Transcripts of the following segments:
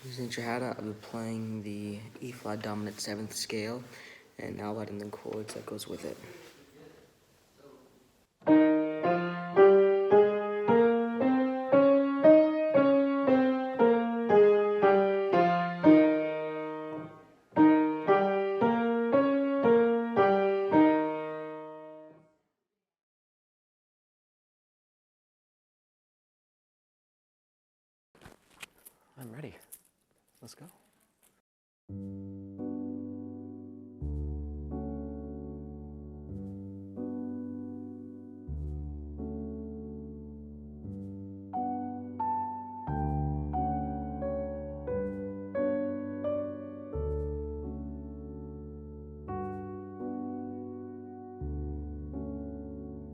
Using Shihadeh, I'll be playing the E flat dominant 7th scale and now adding the chords that goes with it. I'm ready. Let's go.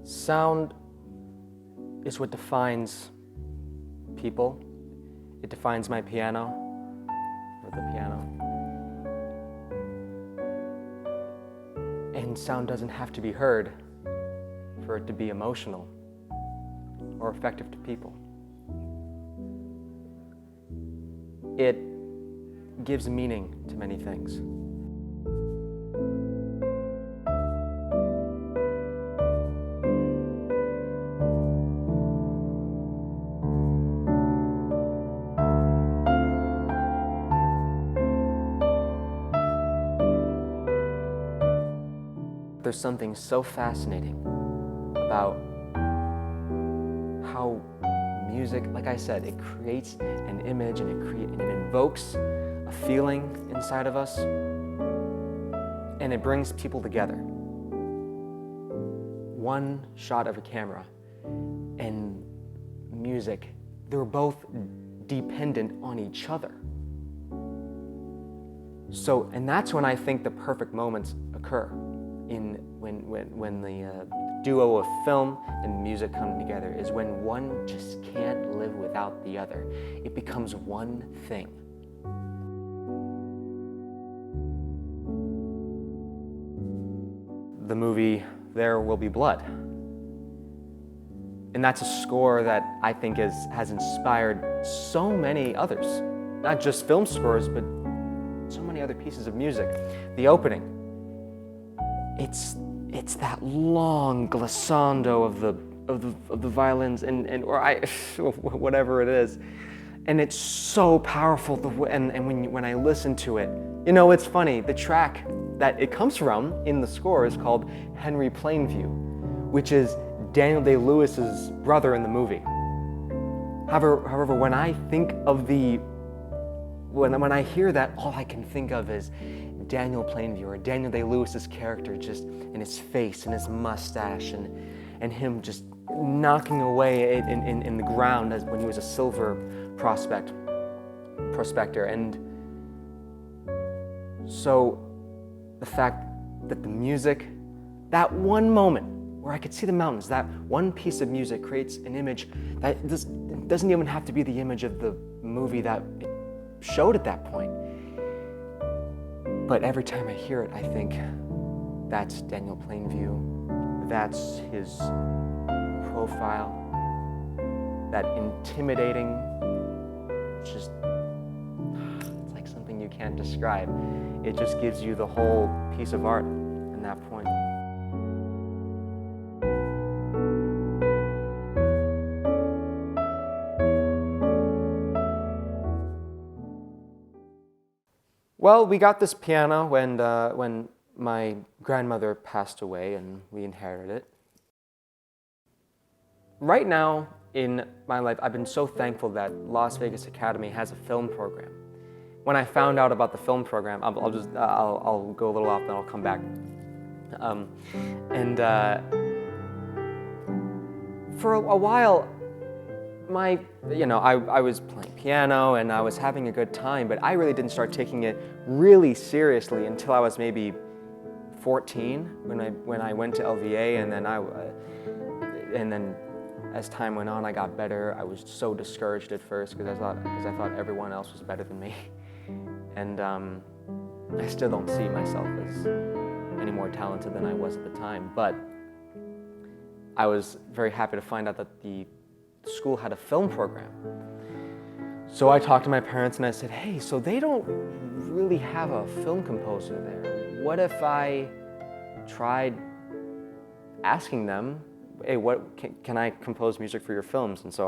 Sound is what defines people. It defines my piano, or the piano. And sound doesn't have to be heard for it to be emotional or effective to people. It gives meaning to many things. There's something so fascinating about how music, like I said, it creates an image and it invokes a feeling inside of us, and it brings people together. One shot of a camera and music, they're both dependent on each other. So, and that's when I think the perfect moments occur. When the duo of film and music come together is when one just can't live without the other. It becomes one thing. The movie There Will Be Blood. And that's a score that I think has inspired so many others. Not just film scores, but so many other pieces of music. The opening. It's that long glissando of the violins and whatever it is, and it's so powerful. And when I listen to it, you know, it's funny. The track that it comes from in the score is called Henry Plainview, which is Daniel Day-Lewis's brother in the movie. However, when I think of when I hear that, all I can think of is Daniel Plainview, or Daniel Day-Lewis's character, just in his face and his mustache and him just knocking away in the ground as when he was a silver prospector. And so the fact that the music, that one moment where I could see the mountains, that one piece of music creates an image that doesn't even have to be the image of the movie that it showed at that point. But every time I hear it, I think, that's Daniel Plainview, that's his profile, that intimidating, just, it's like something you can't describe. It just gives you the whole piece of art in that point. Well, we got this piano when my grandmother passed away and we inherited it. Right now in my life, I've been so thankful that Las Vegas Academy has a film program. When I found out about the film program, I'll go a little off, then I'll come back. For a while, I was playing piano and I was having a good time, but I really didn't start taking it really seriously until I was maybe 14 when I went to LVA, and then as time went on, I got better. I was so discouraged at first because I thought everyone else was better than me, and I still don't see myself as any more talented than I was at the time. But I was very happy to find out that the school had a film program. So I talked to my parents and I said, hey, so they don't really have a film composer there. What if I tried asking them, hey, what can I compose music for your films? And so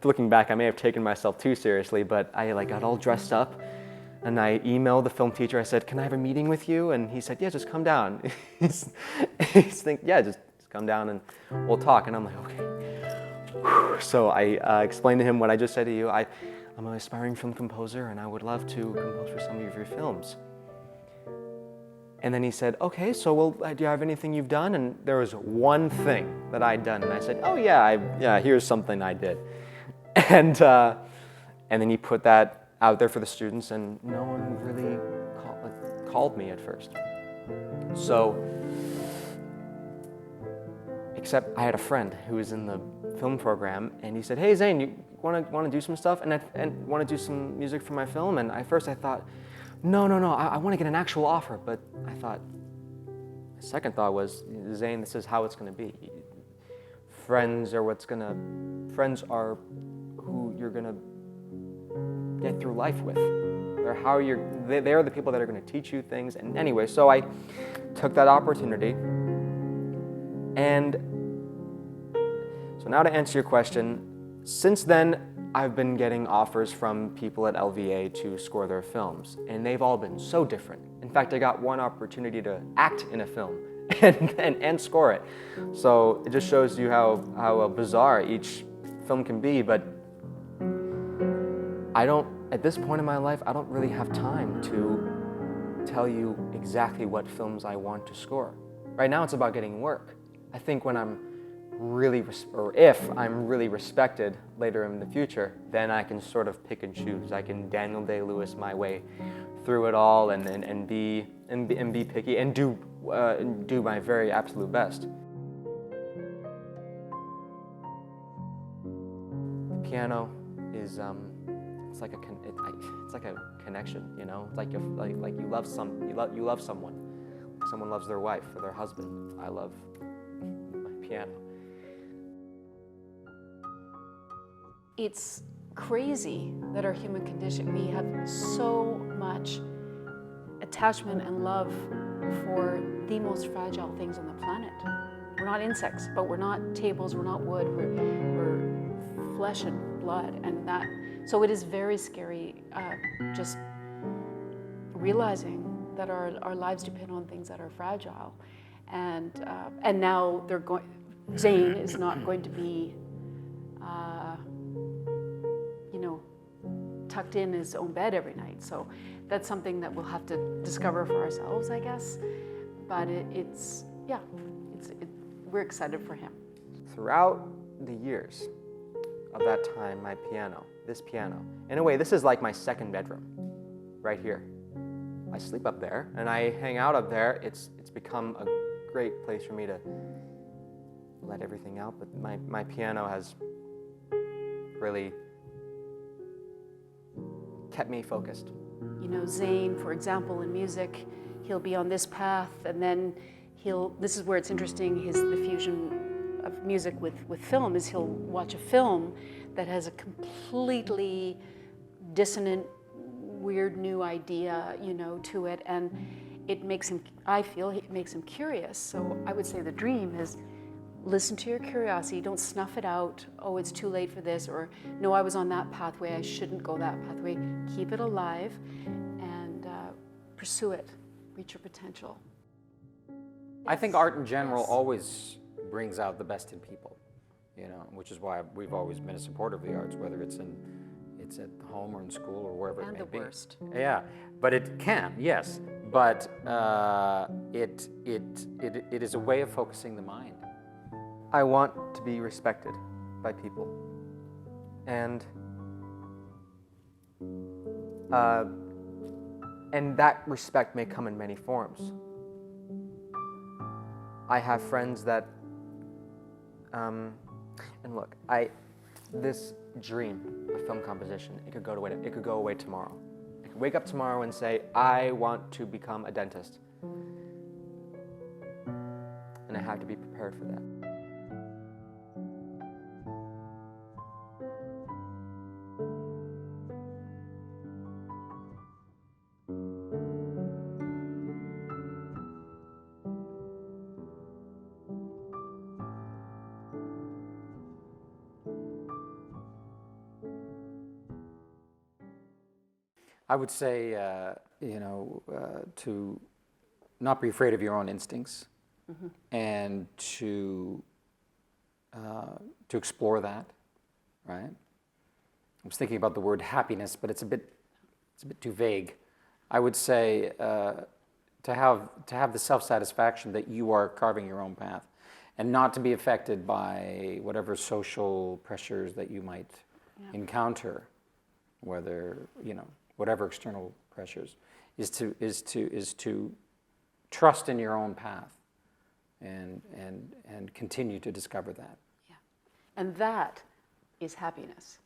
looking back, I may have taken myself too seriously, but I got all dressed up and I emailed the film teacher. I said, can I have a meeting with you? And he said, yeah, just come down. he's thinking, yeah, just come down and we'll talk. And I'm like, okay. So I explained to him what I just said to you. I'm an aspiring film composer and I would love to compose for some of your films. And then he said, okay, so do you have anything you've done? And there was one thing that I'd done. And I said, oh yeah, here's something I did. And then he put that out there for the students and no one really called me at first. So, except I had a friend who was in the film program and he said, hey Zane, you want to do some stuff and want to do some music for my film? And at first I thought, no, I want to get an actual offer. But I thought, my second thought was, Zane, this is how it's going to be. Friends are who you're going to get through life with. They are the people that are going to teach you things. And anyway, so I took that opportunity. And so now to answer your question, since then, I've been getting offers from people at LVA to score their films, and they've all been so different. In fact, I got one opportunity to act in a film and score it. So it just shows you how bizarre each film can be, but at this point in my life, I don't really have time to tell you exactly what films I want to score. Right now, it's about getting work. I think when I'm if I'm really respected later in the future, then I can sort of pick and choose. I can Daniel Day-Lewis my way through it all and be picky and do my very absolute best. The piano is it's like a connection, you know. It's like you love someone. Someone loves their wife or their husband. I love my piano. It's crazy that our human condition, we have so much attachment and love for the most fragile things on the planet. We're not insects, but we're not tables, we're not wood, we're flesh and blood. So it is very scary just realizing that our lives depend on things that are fragile. And now Zane is not going to be tucked in his own bed every night. So that's something that we'll have to discover for ourselves, I guess. But we're excited for him. Throughout the years of that time, this piano, in a way, this is like my second bedroom, right here. I sleep up there and I hang out up there. It's become a great place for me to let everything out, but my piano has really kept me focused. You know, Zane, for example, in music, he'll be on this path, and then this is where it's interesting, the fusion of music with film is he'll watch a film that has a completely dissonant, weird new idea, to it, and I feel it makes him curious. So I would say the dream is listen to your curiosity, don't snuff it out, oh, it's too late for this, or no, I was on that pathway, I shouldn't go that pathway. Keep it alive and pursue it, reach your potential. I think art in general always brings out the best in people, which is why we've always been a supporter of the arts, whether it's at home or in school or wherever it may be. And the worst. Yeah, but it can, yes, but it is a way of focusing the mind. I want to be respected by people, and that respect may come in many forms. I have friends that, and look, this dream of film composition, it could go away tomorrow. I could wake up tomorrow and say, I want to become a dentist, and I have to be prepared for that. I would say, to not be afraid of your own instincts, and to explore that, right? I was thinking about the word happiness, but it's a bit too vague. I would say to have the self-satisfaction that you are carving your own path, and not to be affected by whatever social pressures that you might encounter, whatever external pressures, is to trust in your own path, and continue to discover that. Yeah. And that is happiness.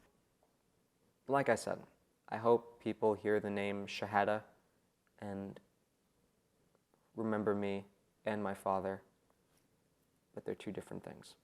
Like I said, I hope people hear the name Shihadeh and remember me and my father, but they're two different things.